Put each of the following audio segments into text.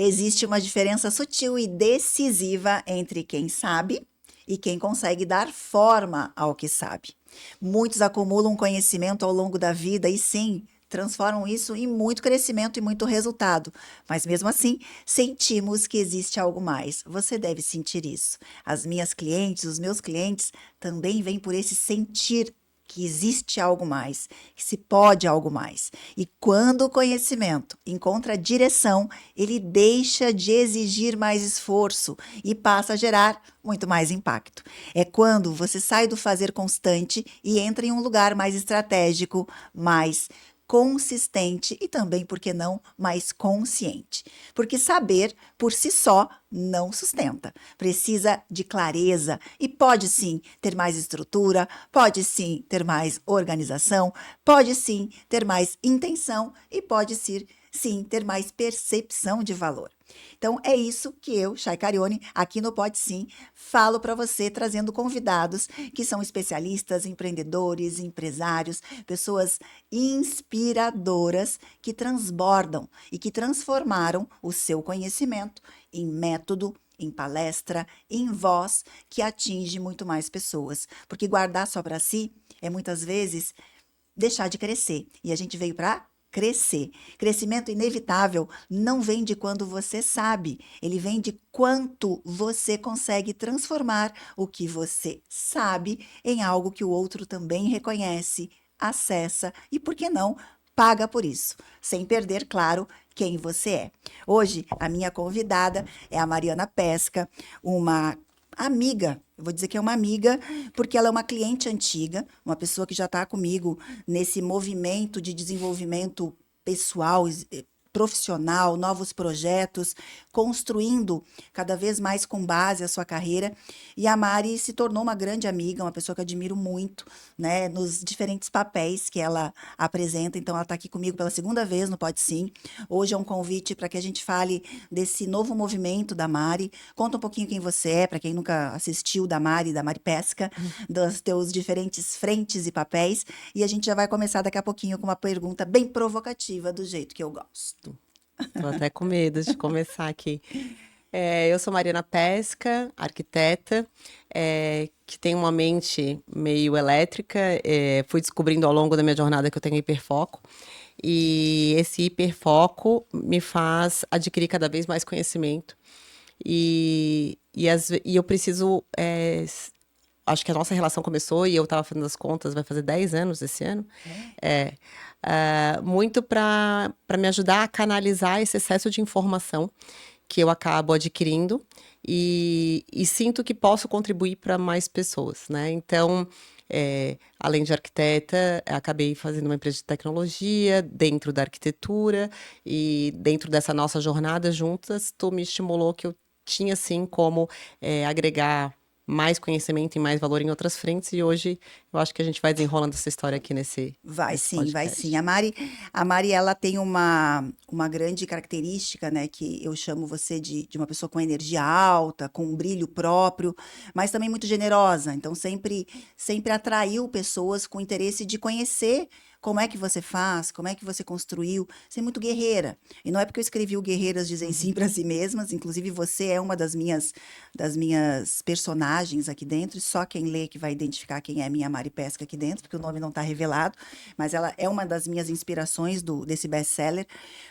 Existe uma diferença sutil e decisiva entre quem sabe e quem consegue dar forma ao que sabe. Muitos acumulam conhecimento ao longo da vida e sim, transformam isso em muito crescimento e muito resultado. Mas mesmo assim, sentimos que existe algo mais. Você deve sentir isso. As minhas clientes, os meus clientes também vêm por esse sentir que existe algo mais, que se pode algo mais. E quando o conhecimento encontra direção, ele deixa de exigir mais esforço e passa a gerar muito mais impacto. É quando você sai do fazer constante e entra em um lugar mais estratégico, mais consistente e também, por que não, mais consciente. Porque saber por si só não sustenta. Precisa de clareza e pode sim ter mais estrutura, pode sim ter mais organização, pode sim ter mais intenção e pode sim ter mais percepção de valor. Então é isso que eu, Chay Carione, aqui no Pode Sim, falo para você, trazendo convidados que são especialistas, empreendedores, empresários, pessoas inspiradoras que transbordam e que transformaram o seu conhecimento em método, em palestra, em voz que atinge muito mais pessoas. Porque guardar só para si é muitas vezes deixar de crescer. E a gente veio para crescer. Crescimento inevitável não vem de quando você sabe, ele vem de quanto você consegue transformar o que você sabe em algo que o outro também reconhece, acessa e, por que não, paga por isso, sem perder, claro, quem você é. Hoje, a minha convidada é a Mariana Pesca, uma amiga. Eu vou dizer que é uma amiga, porque ela é uma cliente antiga, uma pessoa que já está comigo nesse movimento de desenvolvimento pessoal, profissional, novos projetos, construindo cada vez mais com base a sua carreira. E a Mari se tornou uma grande amiga, uma pessoa que eu admiro muito, né, nos diferentes papéis que ela apresenta. Então, ela está aqui comigo pela segunda vez no Pode Sim. Hoje é um convite para que a gente fale desse novo movimento da Mari. Conta um pouquinho quem você é, para quem nunca assistiu da Mari Pesca, dos teus diferentes frentes e papéis. E a gente já vai começar daqui a pouquinho com uma pergunta bem provocativa, do jeito que eu gosto. Tô até com medo de começar aqui. Eu sou Mariana Pesca, arquiteta, que tem uma mente meio elétrica. Fui descobrindo ao longo da minha jornada que eu tenho hiperfoco. E esse hiperfoco me faz adquirir cada vez mais conhecimento. E eu preciso. Acho que a nossa relação começou e eu estava fazendo as contas, vai fazer 10 anos esse ano. Muito para me ajudar a canalizar esse excesso de informação que eu acabo adquirindo e sinto que posso contribuir para mais pessoas, né? Então, além de arquiteta, acabei fazendo uma empresa de tecnologia dentro da arquitetura e dentro dessa nossa jornada juntas, tu me estimulou que eu tinha, sim, como agregar mais conhecimento e mais valor em outras frentes, e hoje eu acho que a gente vai desenrolando essa história aqui Vai nesse sim, vai sim. podcast. A Mari, ela tem uma grande característica, né, que eu chamo você de uma pessoa com energia alta, com um brilho próprio, mas também muito generosa. Então, sempre atraiu pessoas com interesse de conhecer como é que você faz, como é que você construiu. Você é muito guerreira. E não é porque eu escrevi o Guerreiras Dizem Sim para Si Mesmas, inclusive você é uma das minhas personagens aqui dentro, e só quem lê que vai identificar quem é a minha Mari Pesca aqui dentro, porque o nome não está revelado, mas ela é uma das minhas inspirações desse best-seller.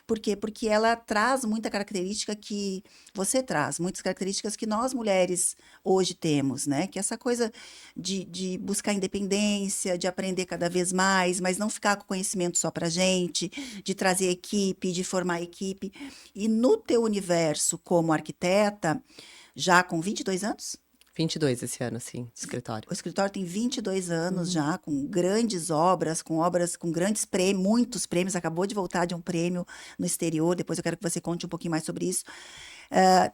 Por quê? Porque ela traz muita característica que você traz, muitas características que nós mulheres hoje temos, né? Que é essa coisa de buscar independência, de aprender cada vez mais, mas não ficar com conhecimento só pra gente, de trazer equipe, de formar equipe. E no teu universo como arquiteta, já com 22 anos? 22 esse ano, sim, de escritório. O escritório tem 22 anos Uhum. já, com grandes obras com grandes prêmios, muitos prêmios. Acabou de voltar de um prêmio no exterior. Depois eu quero que você conte um pouquinho mais sobre isso.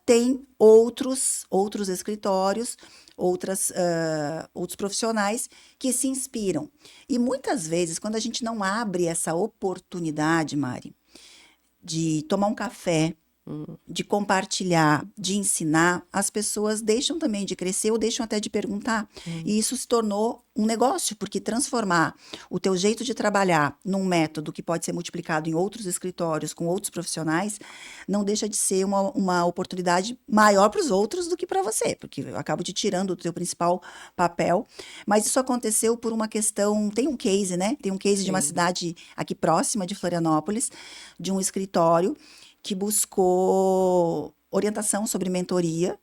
Tem outros escritórios, outros profissionais que se inspiram. E muitas vezes, quando a gente não abre essa oportunidade, Mari, de tomar um café, de compartilhar, de ensinar, as pessoas deixam também de crescer ou deixam até de perguntar. E isso se tornou um negócio, porque transformar o teu jeito de trabalhar num método que pode ser multiplicado em outros escritórios, com outros profissionais, não deixa de ser uma oportunidade maior para os outros do que para você, porque eu acabo te tirando o teu principal papel. Mas isso aconteceu por uma questão, tem um case, né? Tem um case de uma Sim. cidade aqui próxima de Florianópolis, de um escritório que buscou orientação sobre mentoria.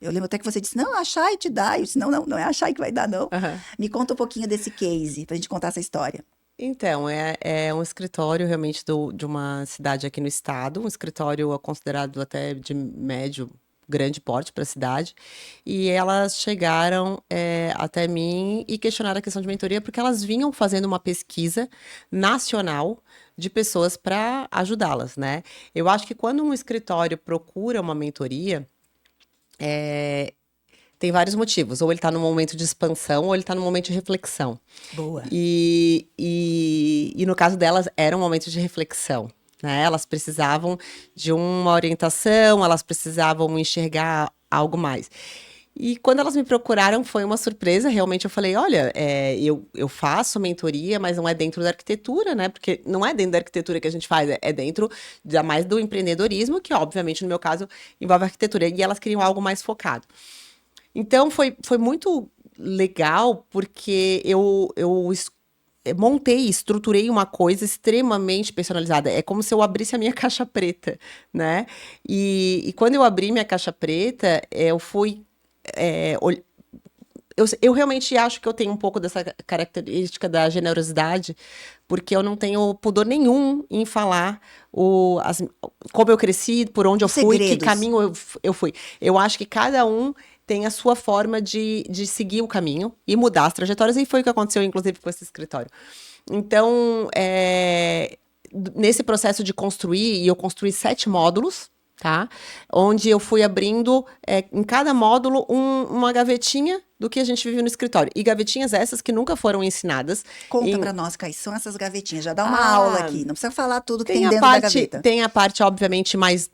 Eu lembro até que você disse, não, a Chay te dá. Eu disse, não, não é a Chay que vai dar, não. Aham. Me conta um pouquinho desse case, pra gente contar essa história. Então, é um escritório realmente de uma cidade aqui no estado, um escritório considerado até de médio, grande porte para a cidade. E elas chegaram até mim e questionaram a questão de mentoria, porque elas vinham fazendo uma pesquisa nacional de pessoas para ajudá-las, né? Eu acho que quando um escritório procura uma mentoria, tem vários motivos. Ou ele está num momento de expansão, ou ele está num momento de reflexão. Boa. E no caso delas, era um momento de reflexão, né? Elas precisavam de uma orientação, elas precisavam enxergar algo mais. E quando elas me procuraram, foi uma surpresa. Realmente, eu falei: olha, eu faço mentoria, mas não é dentro da arquitetura, né? Porque não é dentro da arquitetura que a gente faz, é dentro mais do empreendedorismo, que, obviamente, no meu caso, envolve arquitetura. E elas queriam algo mais focado. Então, foi muito legal, porque eu montei, estruturei uma coisa extremamente personalizada. É como se eu abrisse a minha caixa preta, né? E quando eu abri minha caixa preta, eu fui. Eu realmente acho que eu tenho um pouco dessa característica da generosidade, porque eu não tenho pudor nenhum em falar como eu cresci, por onde eu Os fui, que segredos. caminho eu fui. Eu acho que cada um tem a sua forma de seguir o caminho e mudar as trajetórias, e foi o que aconteceu, inclusive, com esse escritório. Então, nesse processo de construir, e eu construí 7 módulos, tá? Onde eu fui abrindo, em cada módulo, uma gavetinha do que a gente vive no escritório. E gavetinhas essas que nunca foram ensinadas. Conta em- pra nós quais são essas gavetinhas. Já dá uma aula Ah, aqui. Não precisa falar tudo que tem tem a dentro da parte, gaveta. tem a parte, obviamente, mais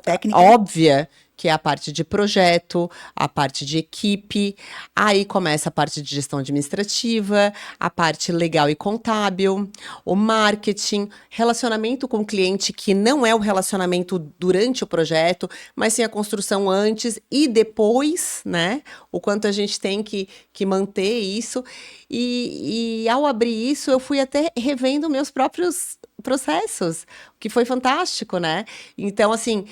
Técnica. óbvia, que é a parte de projeto, a parte de equipe. Aí começa a parte de gestão administrativa, a parte legal e contábil, o marketing, relacionamento com o cliente, que não é o relacionamento durante o projeto, mas sim a construção antes e depois, né? O quanto a gente tem que manter isso. E ao abrir isso, eu fui até revendo meus próprios processos, o que foi fantástico, né? Então, assim,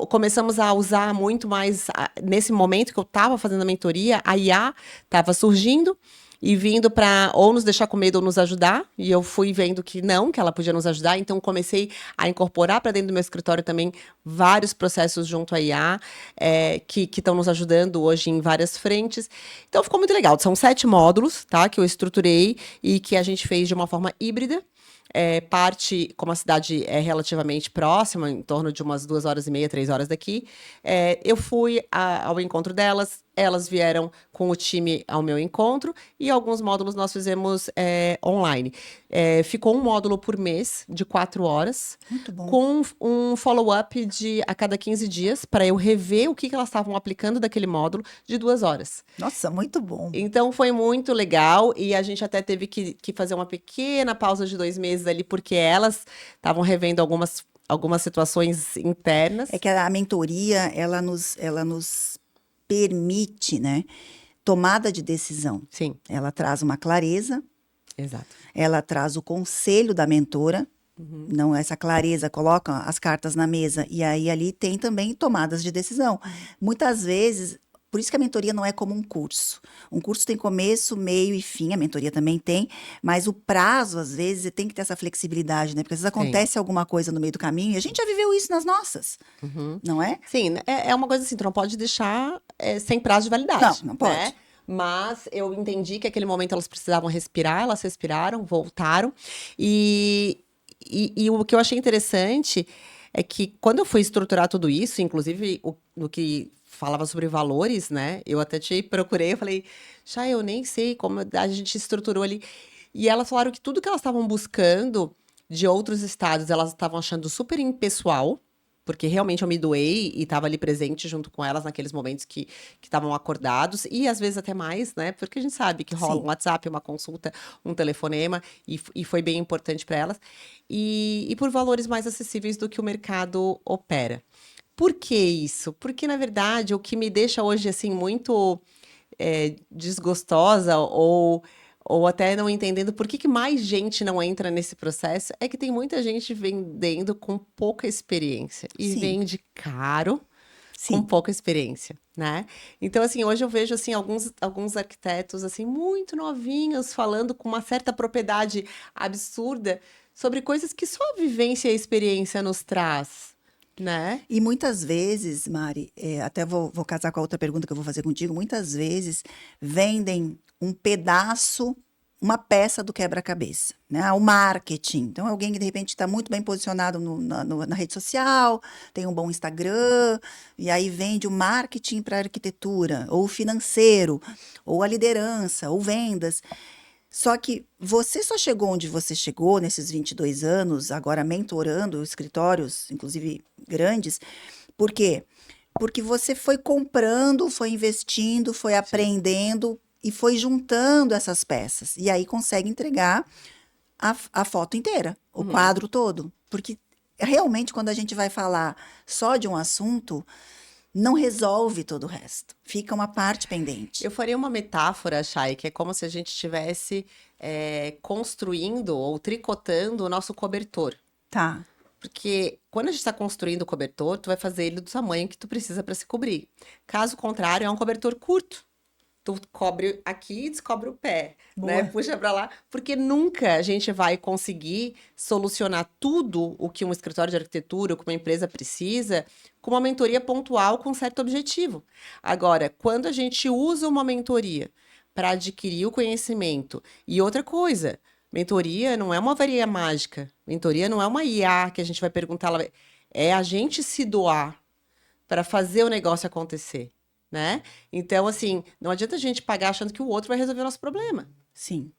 começamos a usar muito mais, nesse momento que eu estava fazendo a mentoria, a IA estava surgindo e vindo para ou nos deixar com medo ou nos ajudar, e eu fui vendo que não, que ela podia nos ajudar, então comecei a incorporar para dentro do meu escritório também vários processos junto à IA, que estão nos ajudando hoje em várias frentes. Então ficou muito legal. São 7 módulos, tá, que eu estruturei e que a gente fez de uma forma híbrida. Parte, como a cidade é relativamente próxima, em torno de umas 2h30, 3 horas daqui, eu fui ao encontro delas, elas vieram com o time ao meu encontro, e alguns módulos nós fizemos online. Ficou um módulo por mês, de 4 horas, Muito bom. com um follow-up a cada 15 dias, para eu rever o que elas estavam aplicando daquele módulo, de 2 horas. Nossa, muito bom. Então foi muito legal, e a gente até teve que fazer uma pequena pausa de 2 meses ali, porque elas estavam revendo algumas situações internas. É que a mentoria, ela nos permite, né, tomada de decisão. Sim, Ela traz uma clareza, exato. ela traz o conselho da mentora. Não, essa clareza, coloca as cartas na mesa e aí ali tem também tomadas de decisão. Muitas vezes, por isso que a mentoria não é como um curso. Um curso tem começo, meio e fim, a mentoria também tem, mas o prazo, às vezes, tem que ter essa flexibilidade, né? Porque às vezes acontece alguma coisa no meio do caminho e a gente já viveu isso nas nossas, não é? Sim, é uma coisa assim, tu não pode deixar sem prazo de validade. Não pode. Né? Mas eu entendi que aquele momento elas precisavam respirar, elas respiraram, voltaram. E o que eu achei interessante é que quando eu fui estruturar tudo isso, inclusive no que falava sobre valores, né? Eu até te procurei, eu falei, eu nem sei como a gente estruturou ali. E elas falaram que tudo que elas estavam buscando de outros estados, elas estavam achando super impessoal, porque realmente eu me doei e estava ali presente junto com elas naqueles momentos que estavam acordados, e às vezes até mais, né? Porque a gente sabe que rola um Sim. WhatsApp, uma consulta, um telefonema, e foi bem importante para elas, e por valores mais acessíveis do que o mercado opera. Por que isso? Porque, na verdade, o que me deixa hoje, assim, muito desgostosa ou até não entendendo por que mais gente não entra nesse processo, é que tem muita gente vendendo com pouca experiência e Sim. vende caro com Sim. pouca experiência, né? Então, assim, hoje eu vejo, assim, alguns arquitetos, assim, muito novinhos, falando com uma certa propriedade absurda sobre coisas que só a vivência e a experiência nos traz, né? E muitas vezes, Mari, até vou casar com a outra pergunta que eu vou fazer contigo, muitas vezes vendem um pedaço, uma peça do quebra-cabeça, né? O marketing. Então, alguém que de repente está muito bem posicionado na rede social, tem um bom Instagram, e aí vende o marketing para arquitetura, ou o financeiro, ou a liderança, ou vendas. Só que você só chegou onde você chegou nesses 22 anos, agora mentorando escritórios, inclusive grandes, por quê? Porque você foi comprando, foi investindo, foi Sim. aprendendo e foi juntando essas peças. E aí consegue entregar a foto inteira, o Uhum. quadro todo. Porque realmente, quando a gente vai falar só de um assunto, não resolve todo o resto. Fica uma parte pendente. Eu faria uma metáfora, Chay, que é como se a gente estivesse construindo ou tricotando o nosso cobertor. Tá, Porque quando a gente está construindo o cobertor, tu vai fazer ele do tamanho que tu precisa para se cobrir. Caso contrário, é um cobertor curto. Tu cobre aqui e descobre o pé, né? boa. Puxa para lá, porque nunca a gente vai conseguir solucionar tudo o que um escritório de arquitetura, ou que uma empresa precisa, com uma mentoria pontual com certo objetivo. Agora, quando a gente usa uma mentoria para adquirir o conhecimento, e outra coisa, mentoria não é uma varinha mágica, mentoria não é uma IA que a gente vai perguntar, é a gente se doar para fazer o negócio acontecer, né? Então, assim, não adianta a gente pagar achando que o outro vai resolver o nosso problema. Sim,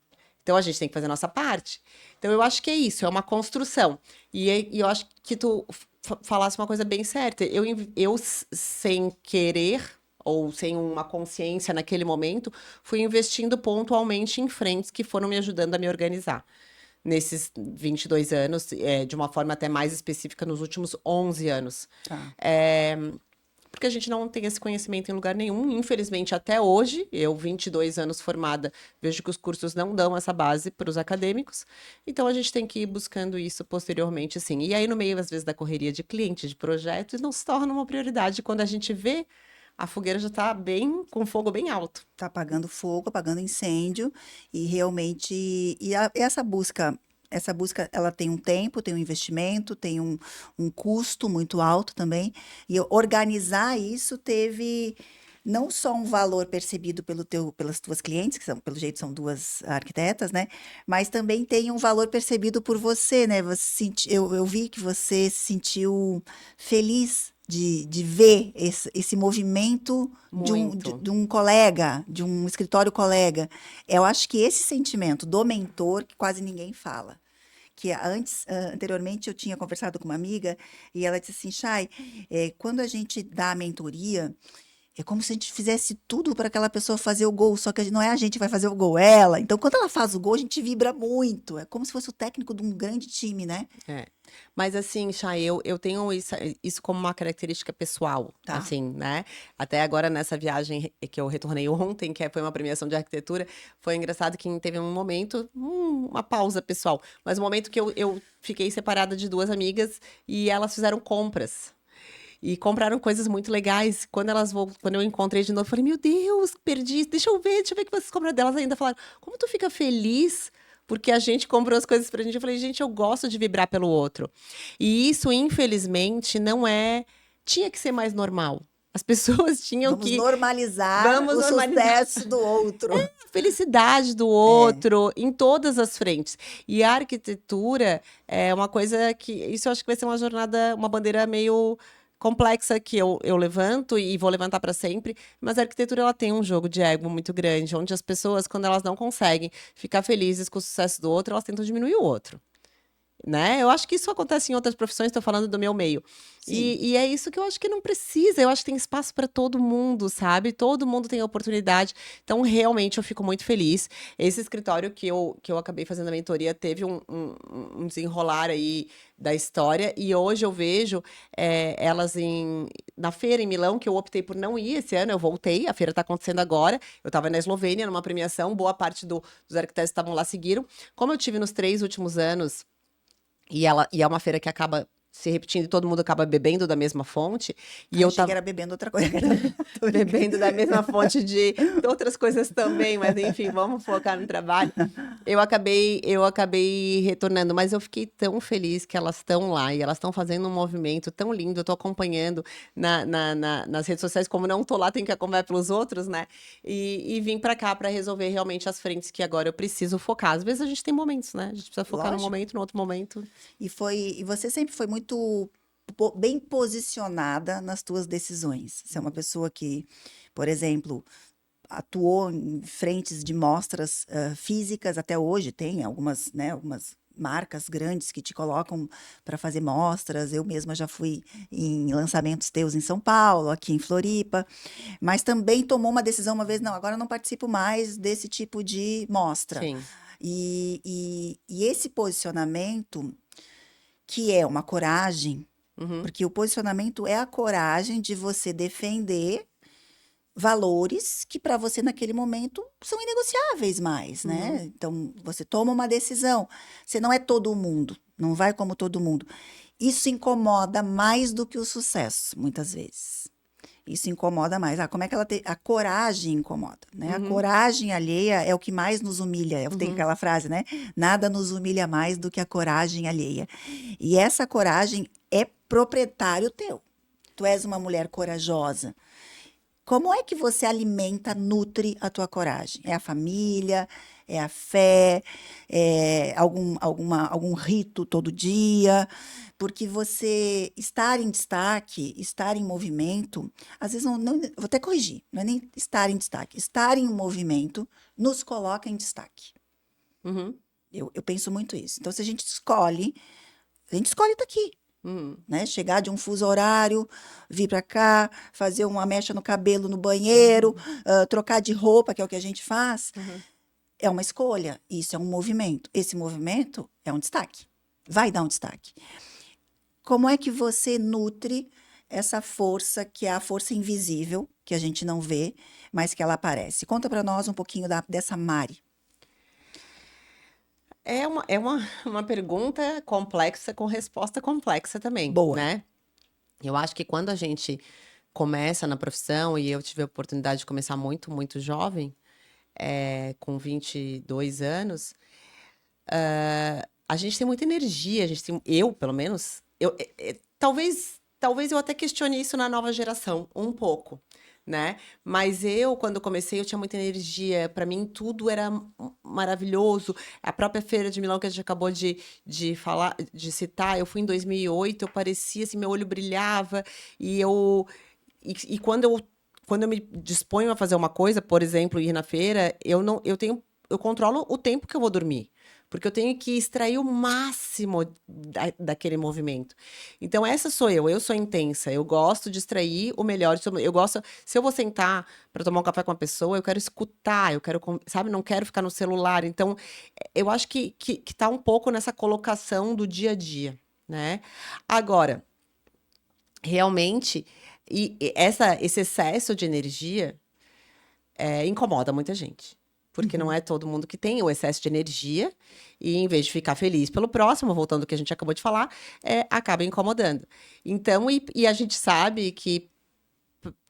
Então, a gente tem que fazer a nossa parte. Então, eu acho que é isso, é uma construção. E eu acho que tu falasse uma coisa bem certa. Sem querer, ou sem uma consciência naquele momento, fui investindo pontualmente em frentes que foram me ajudando a me organizar. Nesses 22 anos, de uma forma até mais específica, nos últimos 11 anos. tá. Porque a gente não tem esse conhecimento em lugar nenhum. Infelizmente, até hoje, eu, 22 anos formada, vejo que os cursos não dão essa base para os acadêmicos. Então, a gente tem que ir buscando isso posteriormente, assim. E aí, no meio, às vezes, da correria de cliente, de projetos, não se torna uma prioridade quando a gente vê a fogueira já está bem, com fogo bem alto. Tá apagando fogo, apagando incêndio, e realmente, essa busca, ela tem um tempo, tem um investimento, tem um custo muito alto também, e organizar isso teve não só um valor percebido pelas tuas clientes, que são, pelo jeito são duas arquitetas, né? Mas também tem um valor percebido por você, né? Eu vi que você se sentiu feliz de ver esse movimento Muito. de um colega, de um escritório colega. Eu acho que esse sentimento do mentor, que quase ninguém fala. Que anteriormente eu tinha conversado com uma amiga e ela disse assim, Chay, quando a gente dá a mentoria, é como se a gente fizesse tudo para aquela pessoa fazer o gol, só que não é a gente que vai fazer o gol, é ela. Então, quando ela faz o gol, a gente vibra muito. É como se fosse o técnico de um grande time, né? É. Mas assim, Chay, eu tenho isso como uma característica pessoal, Tá. assim, né? Até agora nessa viagem que eu retornei ontem, foi uma premiação de arquitetura, foi engraçado que teve um momento, uma pausa pessoal, mas um momento que eu fiquei separada de duas amigas e elas fizeram compras. E compraram coisas muito legais. Quando eu encontrei de novo, eu falei, meu Deus, perdi, deixa eu ver o que vocês compraram delas ainda. Falaram, como tu fica feliz porque a gente comprou as coisas pra gente? Eu falei, gente, eu gosto de vibrar pelo outro. E isso, infelizmente, não é. Tinha que ser mais normal. As pessoas tinham Vamos que. normalizar Vamos o normalizar sucesso do outro. a felicidade do É, outro em todas as frentes. E a arquitetura é uma coisa que. Isso eu acho que vai ser uma jornada, uma bandeira meio complexa que eu levanto e vou levantar para sempre, mas a arquitetura ela tem um jogo de ego muito grande, onde as pessoas, quando elas não conseguem ficar felizes com o sucesso do outro, elas tentam diminuir o outro. né? Eu acho que isso acontece em outras profissões, estou falando do meu meio. Sim. E é isso que eu acho que não precisa. Eu acho que tem espaço para todo mundo, sabe? Todo mundo tem oportunidade. Então, realmente, eu fico muito feliz. Esse escritório que eu acabei fazendo a mentoria teve um desenrolar aí da história. E hoje eu vejo elas na feira em Milão, que eu optei por não ir esse ano. Eu voltei, a feira está acontecendo agora. Eu estava na Eslovênia, numa premiação. Boa parte dos arquitetos que estavam lá seguiram. Como eu tive nos 3 últimos anos, e é uma feira que acaba se repetindo e todo mundo acaba bebendo da mesma fonte. E Ai, eu achei que tava era bebendo outra coisa. Tô brincando. bebendo da mesma fonte de outras coisas também, mas enfim, vamos focar no trabalho. Eu acabei retornando, mas eu fiquei tão feliz que elas estão lá e elas estão fazendo um movimento tão lindo. Eu tô acompanhando nas redes sociais, como não tô lá, tenho que acompanhar pelos outros, né? E vim pra cá pra resolver realmente as frentes que agora eu preciso focar. Às vezes a gente tem momentos, né? A gente precisa focar num Lógico. momento, no outro momento. E você sempre foi muito bem posicionada nas tuas decisões. Você é uma pessoa que, por exemplo, atuou em frentes de mostras físicas até hoje, tem algumas, né, algumas marcas grandes que te colocam para fazer mostras. Eu mesma já fui em lançamentos teus em São Paulo, aqui em Floripa, mas também tomou uma decisão uma vez, não, agora eu não participo mais desse tipo de mostra. Sim. E esse posicionamento, que é uma coragem, Uhum, porque o posicionamento é a coragem de você defender valores que para você naquele momento são inegociáveis mais, uhum, né? Então você toma uma decisão. Você não é todo mundo, não vai como todo mundo. Isso incomoda mais do que o sucesso, muitas vezes. Isso incomoda mais. Como é que ela tem. A coragem incomoda, né? A uhum, coragem alheia é o que mais nos humilha. Eu tenho uhum, aquela frase, né? Nada nos humilha mais do que a coragem alheia. E essa coragem é proprietário teu. Tu és uma mulher corajosa. Como é que você alimenta, nutre a tua coragem? É a família? É a fé? É algum rito todo dia? Porque você estar em destaque, estar em movimento, às vezes vou até corrigir, não é nem estar em destaque, estar em um movimento nos coloca em destaque. uhum, Eu penso muito isso. Então, se a gente escolhe estar aqui, uhum, né? Chegar de um fuso horário, vir para cá, fazer uma mecha no cabelo no banheiro, trocar de roupa, que é o que a gente faz, uhum. é uma escolha. Isso é um movimento. Esse movimento é um destaque. Vai dar um destaque. Como é que você nutre essa força que é a força invisível, que a gente não vê, mas que ela aparece? Conta para nós um pouquinho dessa Mari. É uma pergunta complexa com resposta complexa também, Boa. né? Eu acho que quando a gente começa na profissão, e eu tive a oportunidade de começar muito, muito jovem, com 22 anos, a gente tem muita energia, eu, pelo menos, talvez eu até questione isso na nova geração, um pouco, né? Mas eu, quando comecei, eu tinha muita energia, para mim tudo era maravilhoso. A própria Feira de Milão que a gente acabou de falar, de citar, eu fui em 2008, eu parecia assim, meu olho brilhava, e eu e quando eu me disponho a fazer uma coisa, por exemplo, ir na feira, eu controlo o tempo que eu vou dormir, porque eu tenho que extrair o máximo daquele movimento. Então essa sou eu sou intensa, eu gosto de extrair o melhor, eu gosto, se eu vou sentar para tomar um café com uma pessoa, eu quero escutar, sabe, não quero ficar no celular. Então, eu acho que tá um pouco nessa colocação do dia a dia, né? Agora, realmente, esse excesso de energia incomoda muita gente. Porque não Uhum. é todo mundo que tem o excesso de energia, e em vez de ficar feliz pelo próximo, voltando ao que a gente acabou de falar, acaba incomodando. Então, e a gente sabe que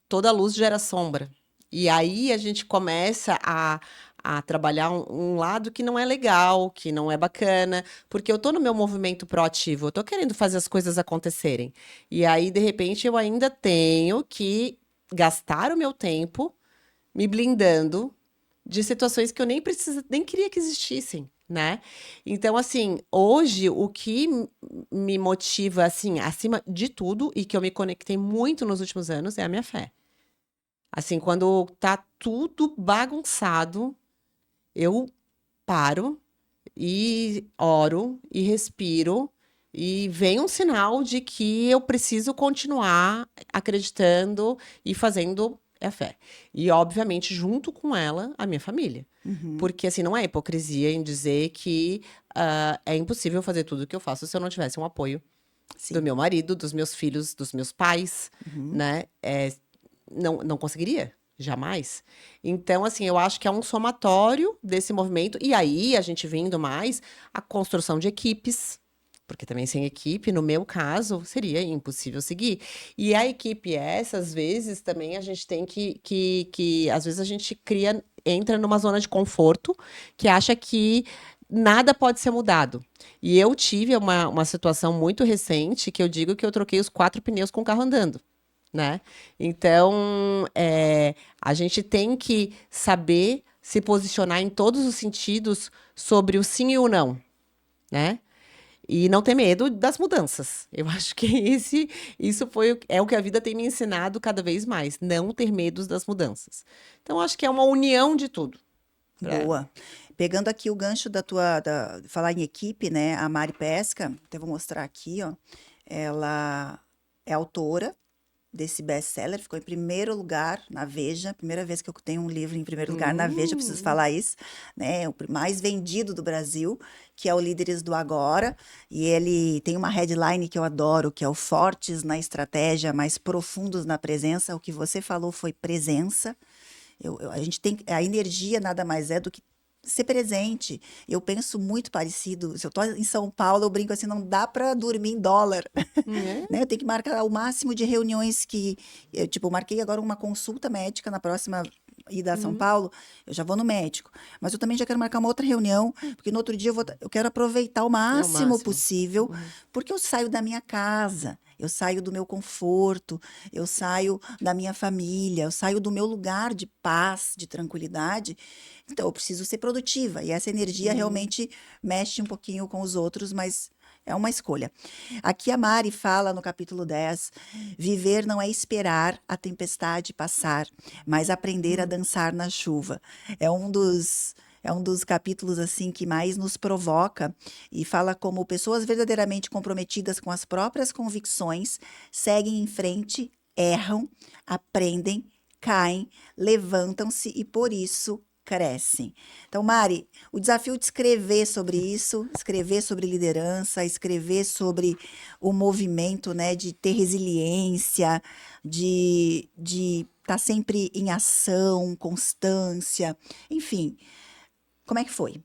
toda luz gera sombra. E aí a gente começa a trabalhar um lado que não é legal, que não é bacana, porque eu tô no meu movimento proativo, eu tô querendo fazer as coisas acontecerem. E aí, de repente, eu ainda tenho que gastar o meu tempo me blindando de situações que eu nem queria que existissem, né? Então, assim, hoje o que me motiva, assim, acima de tudo, e que eu me conectei muito nos últimos anos, é a minha fé. Assim, quando tá tudo bagunçado, eu paro e oro e respiro e vem um sinal de que eu preciso continuar acreditando e fazendo a fé. E, obviamente, junto com ela, a minha família. Uhum. Porque, assim, não é hipocrisia em dizer que é impossível fazer tudo o que eu faço se eu não tivesse um apoio do Sim. meu marido, dos meus filhos, dos meus pais, Uhum. né? Não conseguiria, jamais. Então, assim, eu acho que é um somatório desse movimento. E aí, a gente vendo mais a construção de equipes, porque também sem equipe, no meu caso, seria impossível seguir. E a equipe essa, às vezes, também a gente tem que às vezes a gente entra numa zona de conforto, que acha que nada pode ser mudado. E eu tive uma situação muito recente, que eu digo que eu troquei os 4 pneus com o carro andando, né? Então, a gente tem que saber se posicionar em todos os sentidos sobre o sim e o não, né? E não ter medo das mudanças. Eu acho que isso é o que a vida tem me ensinado cada vez mais. Não ter medo das mudanças. Então, acho que é uma união de tudo. Boa. Pegando aqui o gancho falar em equipe, né? A Mari Pesca, até vou mostrar aqui, ó. Ela é autora desse best-seller, ficou em primeiro lugar na Veja, primeira vez que eu tenho um livro em primeiro lugar na Veja, preciso falar isso, né? O mais vendido do Brasil, que é o Líderes do Agora, e ele tem uma headline que eu adoro, que é o Fortes na Estratégia, mais profundos na presença. O que você falou foi presença. A gente tem a energia nada mais é do que ser presente. Eu penso muito parecido. Se eu estou em São Paulo, eu brinco assim, não dá para dormir em dólar, É? né? Eu tenho que marcar o máximo de reuniões que eu, tipo, marquei agora uma consulta médica na próxima ida a São Paulo, eu já vou no médico. Mas eu também já quero marcar uma outra reunião, porque no outro dia eu quero aproveitar o É o máximo máximo. possível, porque eu saio da minha casa, eu saio do meu conforto, eu saio da minha família, eu saio do meu lugar de paz, de tranquilidade. Então, eu preciso ser produtiva. E essa energia realmente mexe um pouquinho com os outros, mas é uma escolha. Aqui a Mari fala no capítulo 10: viver não é esperar a tempestade passar, mas aprender a dançar na chuva. É um dos. É um dos capítulos assim que mais nos provoca e fala como pessoas verdadeiramente comprometidas com as próprias convicções seguem em frente, erram, aprendem, caem, levantam-se e por isso crescem. Então, Mari, o desafio de escrever sobre isso, escrever sobre liderança, escrever sobre o movimento, né, de ter resiliência, de estar sempre em ação, constância, enfim. Como é que foi?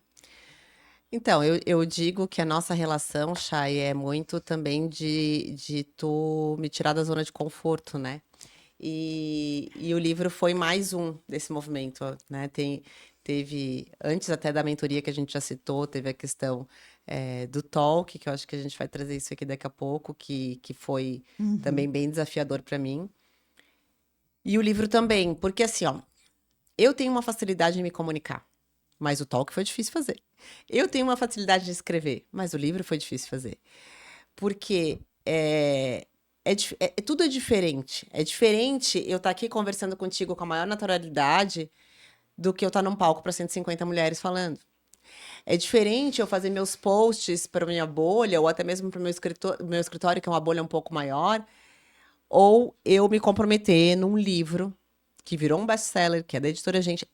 Então, eu digo que a nossa relação, Chay, é muito também de tu me tirar da zona de conforto, né? E o livro foi mais um desse movimento, né? Teve, antes até da mentoria que a gente já citou, teve a questão do talk, que eu acho que a gente vai trazer isso aqui daqui a pouco, que foi também bem desafiador para mim. E o livro também, porque assim, ó, eu tenho uma facilidade em me comunicar, mas o talk foi difícil fazer. Eu tenho uma facilidade de escrever, mas o livro foi difícil fazer. Porque tudo é diferente. É diferente eu estar aqui conversando contigo com a maior naturalidade do que eu estar num palco para 150 mulheres falando. É diferente eu fazer meus posts para minha bolha, ou até mesmo para o meu escritório, que é uma bolha um pouco maior, ou eu me comprometer num livro que virou um best-seller, que é da editora Gente.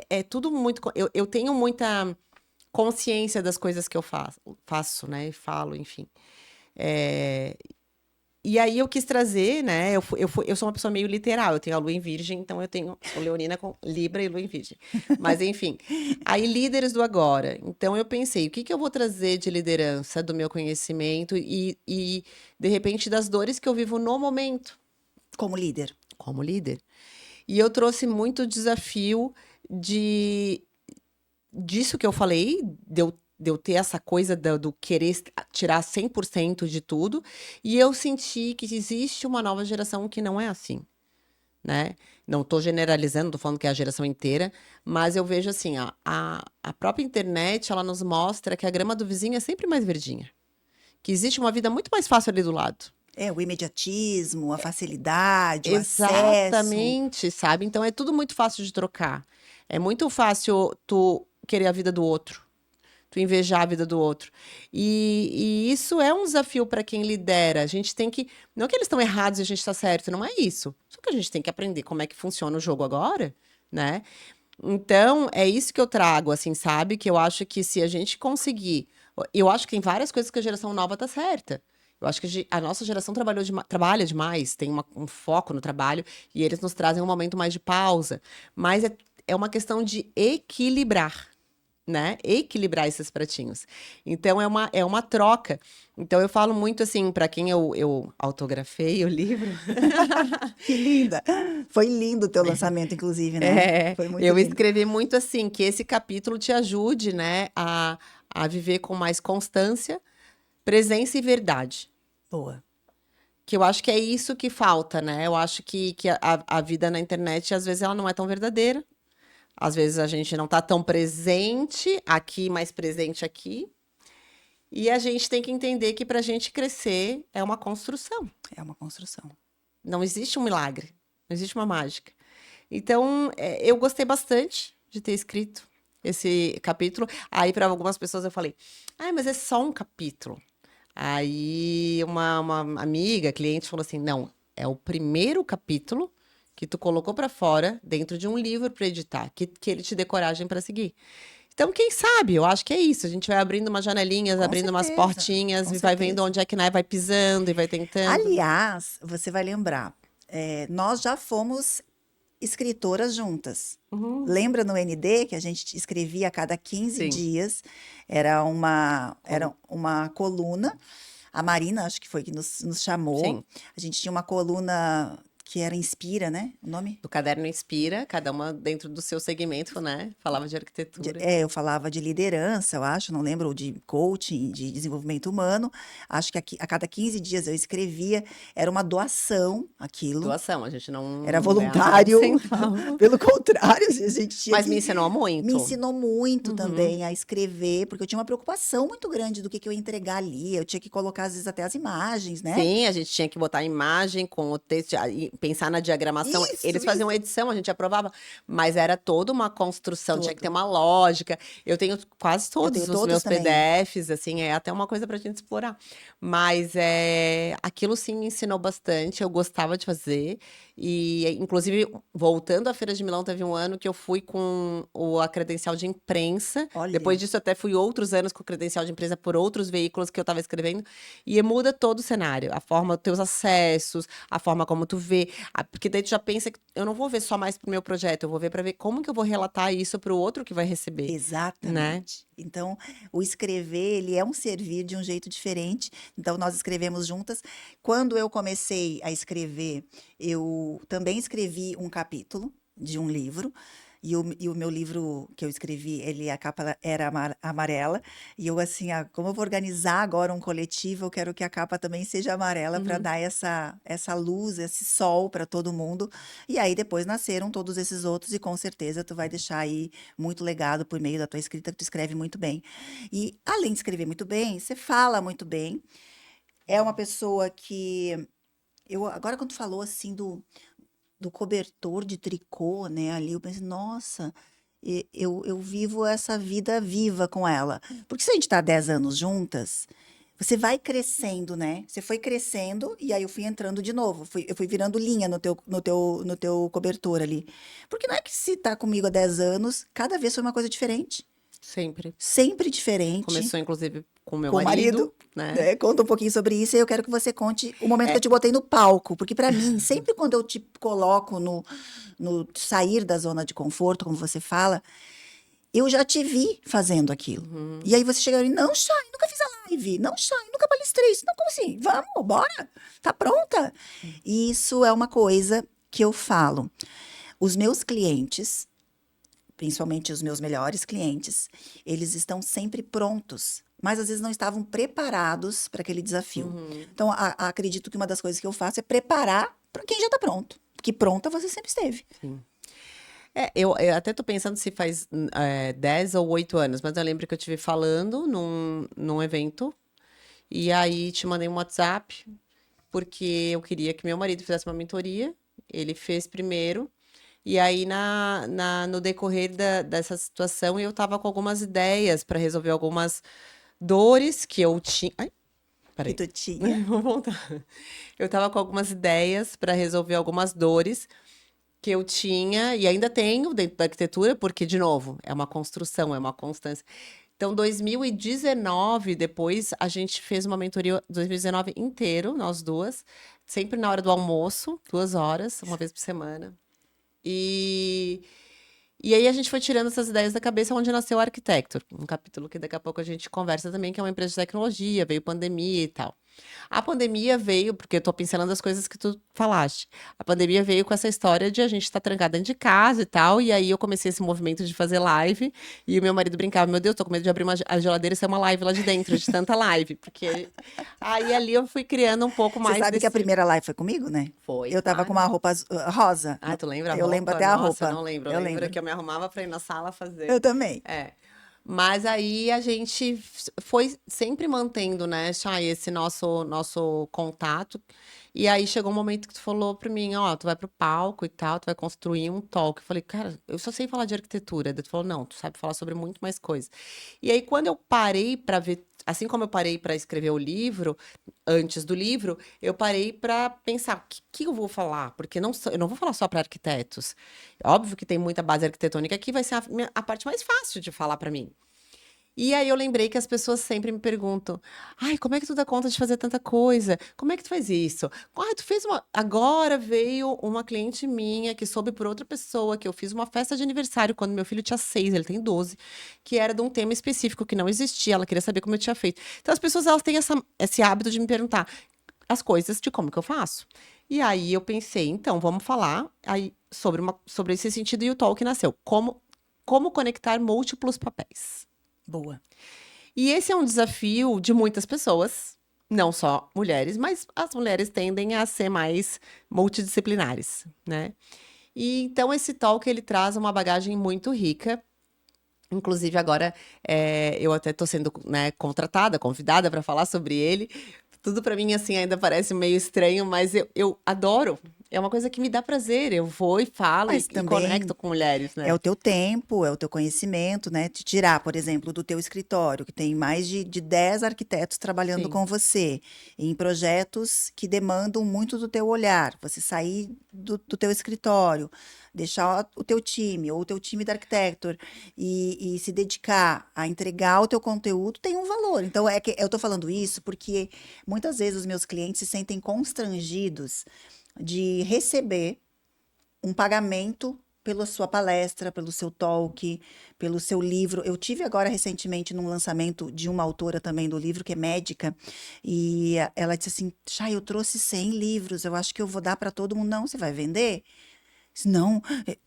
É tudo muito. Eu tenho muita consciência das coisas que eu faço, né? E falo, enfim. É, E aí eu quis trazer, né? Eu sou uma pessoa meio literal, eu tenho a lua em virgem, então sou leonina com Libra e lua em virgem. Mas enfim, aí líderes do agora. Então eu pensei, o que eu vou trazer de liderança do meu conhecimento e de repente das dores que eu vivo no momento Como líder. como líder. E eu trouxe muito desafio disso que eu falei, de eu ter essa coisa do querer tirar 100% de tudo, e eu senti que existe uma nova geração que não é assim, né? Não estou generalizando, estou falando que é a geração inteira, mas eu vejo assim, a própria internet, ela nos mostra que a grama do vizinho é sempre mais verdinha, que existe uma vida muito mais fácil ali do lado. É, o imediatismo, a facilidade, o acesso. Exatamente, sabe? Então é tudo muito fácil de trocar. É muito fácil tu querer a vida do outro. tu invejar a vida do outro. E isso é um desafio para quem lidera. A gente tem que. Não que eles estão errados e a gente está certo, não é isso. Só que a gente tem que aprender como é que funciona o jogo agora, né? Então, é isso que eu trago, assim, sabe? Que eu acho que se a gente conseguir. Eu acho que tem várias coisas que a geração nova tá certa. Eu acho que a nossa geração trabalha demais, tem um foco no trabalho, e eles nos trazem um momento mais de pausa. Mas é uma questão de equilibrar, né? Equilibrar esses pratinhos. Então, é uma troca. Então, eu falo muito assim, para quem eu autografei o livro. Que linda! Foi lindo o teu lançamento, inclusive, né? É, Foi muito eu lindo. escrevi muito assim, que esse capítulo te ajude, né, a viver com mais constância, presença e verdade. Boa. Que eu acho que é isso que falta, né? Eu acho que a vida na internet, às vezes, ela não é tão verdadeira. Às vezes a gente não tá tão presente aqui, mais presente aqui. E a gente tem que entender que pra gente crescer é uma construção. É uma construção. Não existe um milagre, não existe uma mágica. Então, eu gostei bastante de ter escrito esse capítulo. Aí, para algumas pessoas, eu falei: ah, mas é só um capítulo. Aí, uma amiga, cliente, falou assim: não, é o primeiro capítulo que tu colocou para fora dentro de um livro para editar, que ele te dê coragem para seguir. Então, quem sabe? Eu acho que é isso. A gente vai abrindo umas janelinhas, Com abrindo umas certeza, portinhas com e vai vendo certeza. onde é que, né, vai pisando e vai tentando. Aliás, você vai lembrar, nós já fomos escritoras juntas. Uhum. Lembra no ND que a gente escrevia a cada 15 Sim. dias? Era uma coluna. A Marina, acho que foi que nos chamou. Sim. A gente tinha uma coluna que era Inspira, né? O nome? Do Caderno Inspira, cada uma dentro do seu segmento, né? Falava de arquitetura. Eu falava de liderança, eu acho, não lembro, ou de coaching, de desenvolvimento humano. Acho que a cada 15 dias eu escrevia, era uma doação aquilo, Doação, a gente era não ganhava um voluntário. centavo. Pelo contrário, a gente tinha Mas me que. ensinou Me muito. ensinou muito Uhum. também a escrever, porque eu tinha uma preocupação muito grande do que eu ia entregar ali. Eu tinha que colocar, às vezes, até as imagens, né? Sim, a gente tinha que botar a imagem com o texto, e pensar na diagramação. Isso, Eles faziam a isso. edição, a gente aprovava, mas era toda uma construção, tinha que ter Todo. uma lógica. Eu tenho quase Eu todos tenho os todos meus também. PDFs, assim, é até uma coisa pra gente explorar. Mas aquilo sim me ensinou bastante, eu gostava de fazer. E, inclusive, voltando à Feira de Milão, teve um ano que eu fui com a credencial de imprensa. Depois Olha, disso, até fui outros anos com credencial de imprensa por outros veículos que eu estava escrevendo. E muda todo o cenário, a forma, teus acessos, a forma como tu vê. Porque daí tu já pensa que eu não vou ver só mais pro meu projeto, eu vou ver para ver como que eu vou relatar isso pro outro que vai receber, né? exatamente. Então, o escrever, ele é um servir de um jeito diferente. Então, nós escrevemos juntas. Quando eu comecei a escrever, eu também escrevi um capítulo de um livro. E o meu livro que eu escrevi, a capa era amarela. E eu, assim, como eu vou organizar agora um coletivo, eu quero que a capa também seja amarela para Uhum. dar essa luz, esse sol para todo mundo. E aí depois nasceram todos esses outros, e com certeza tu vai deixar aí muito legado por meio da tua escrita, que tu escreve muito bem. E além de escrever muito bem, você fala muito bem. É uma pessoa que agora quando tu falou assim do cobertor de tricô, né, ali, eu pensei, nossa, eu vivo essa vida viva com ela. Porque se a gente tá 10 anos juntas, você vai crescendo, né? Você foi crescendo e aí eu fui entrando de novo. Eu fui virando linha no teu cobertor ali. Porque não é que se tá comigo há 10 anos, cada vez foi uma coisa diferente. Sempre. Sempre diferente. Começou, inclusive, com o meu Com o marido, marido, né? né? Conta um pouquinho sobre isso e eu quero que você conte o momento que eu É, te botei no palco. Porque pra mim, sempre quando eu te coloco no sair da zona de conforto, como você fala, eu já te vi fazendo aquilo. uhum, E aí você chega e não, Chay, nunca fiz a live. Não, Chay, nunca palestrei. Isso não, como assim? Vamos, bora. Tá pronta? E isso é uma coisa que eu falo. Os meus clientes, principalmente os meus melhores clientes, eles estão sempre prontos, mas às vezes não estavam preparados para aquele desafio. uhum. Então, acredito que uma das coisas que eu faço é preparar para quem já está pronto. Porque pronta você sempre esteve. Sim. Eu até tô pensando se faz 10 ou 8 anos, mas eu lembro que eu tive falando num evento, e aí te mandei um WhatsApp, porque eu queria que meu marido fizesse uma mentoria. Ele fez primeiro, E aí, no decorrer dessa situação, eu tava com algumas ideias para resolver algumas dores que eu tinha. Ai, Que peraí. tu tinha. Vou voltar. Eu tava com algumas ideias para resolver algumas dores que eu tinha e ainda tenho dentro da arquitetura, porque, de novo, é uma construção, é uma constância. Então, 2019, depois, a gente fez uma mentoria, 2019 inteiro, nós duas, sempre na hora do almoço, 2 horas, uma vez por semana. E, e aí a gente foi tirando essas ideias da cabeça, onde nasceu o Arquitecture, um capítulo que daqui a pouco a gente conversa também, que é uma empresa de tecnologia, veio pandemia e tal. A pandemia veio, porque eu tô pincelando as coisas que tu falaste. A pandemia veio com essa história de a gente estar trancada dentro de casa e tal, e aí eu comecei esse movimento de fazer live, e o meu marido brincava, meu Deus, tô com medo de abrir a geladeira e ser uma live lá de dentro, de tanta live, porque aí ali eu fui criando um pouco Você mais sabe que a desse... primeira live foi comigo, né? Foi, Eu tava com claro. uma roupa rosa. Ah, tu lembra a Eu lembro roupa? até a Nossa, eu roupa. não lembro. Eu Eu lembro lembro. que eu me arrumava pra ir na sala fazer. Eu também. É. Mas aí a gente foi sempre mantendo, né, Chay, esse nosso contato. E aí chegou um momento que tu falou pra mim, ó, tu vai pro palco e tal, tu vai construir um talk. Eu falei, cara, eu só sei falar de arquitetura. Daí tu falou, não, tu sabe falar sobre muito mais coisa. E aí quando eu parei pra ver, assim como eu parei pra escrever o livro, antes do livro, eu parei pra pensar, o que eu vou falar? Porque eu não vou falar só pra arquitetos. Óbvio que tem muita base arquitetônica que vai ser a parte mais fácil de falar pra mim. E aí eu lembrei que as pessoas sempre me perguntam: "Ai, como é que tu dá conta de fazer tanta coisa? Como é que tu faz isso? Ai, tu fez uma..." Agora veio uma cliente minha que soube por outra pessoa que eu fiz uma festa de aniversário quando meu filho tinha 6, ele tem 12, que era de um tema específico que não existia. Ela queria saber como eu tinha feito. Então as pessoas elas têm esse hábito de me perguntar as coisas de como que eu faço. E aí eu pensei, então, vamos falar aí sobre esse sentido e o talk nasceu. Como conectar múltiplos papéis. Boa. E esse é um desafio de muitas pessoas, não só mulheres, mas as mulheres tendem a ser mais multidisciplinares, né? E então esse talk ele traz uma bagagem muito rica. Inclusive agora eu até estou sendo, né, contratada, convidada para falar sobre ele. Tudo para mim assim ainda parece meio estranho, mas eu adoro. É uma coisa que me dá prazer. Eu vou e falo Mas e conecto também com mulheres, é né? o teu tempo, é o teu conhecimento, né? Te tirar, por exemplo, do teu escritório, que tem mais de 10 arquitetos trabalhando Sim, com você, em projetos que demandam muito do teu olhar. Você sair do teu escritório, deixar o teu time, ou o teu time da Architecture, e se dedicar a entregar o teu conteúdo, tem um valor. Então, é que eu estou falando isso porque muitas vezes os meus clientes se sentem constrangidos de receber um pagamento pela sua palestra, pelo seu talk, pelo seu livro. Eu tive agora recentemente num lançamento de uma autora também do livro, que é médica, e ela disse assim: Chay, eu trouxe 100 livros, eu acho que eu vou dar para todo mundo. Não, você vai vender? Disse, não,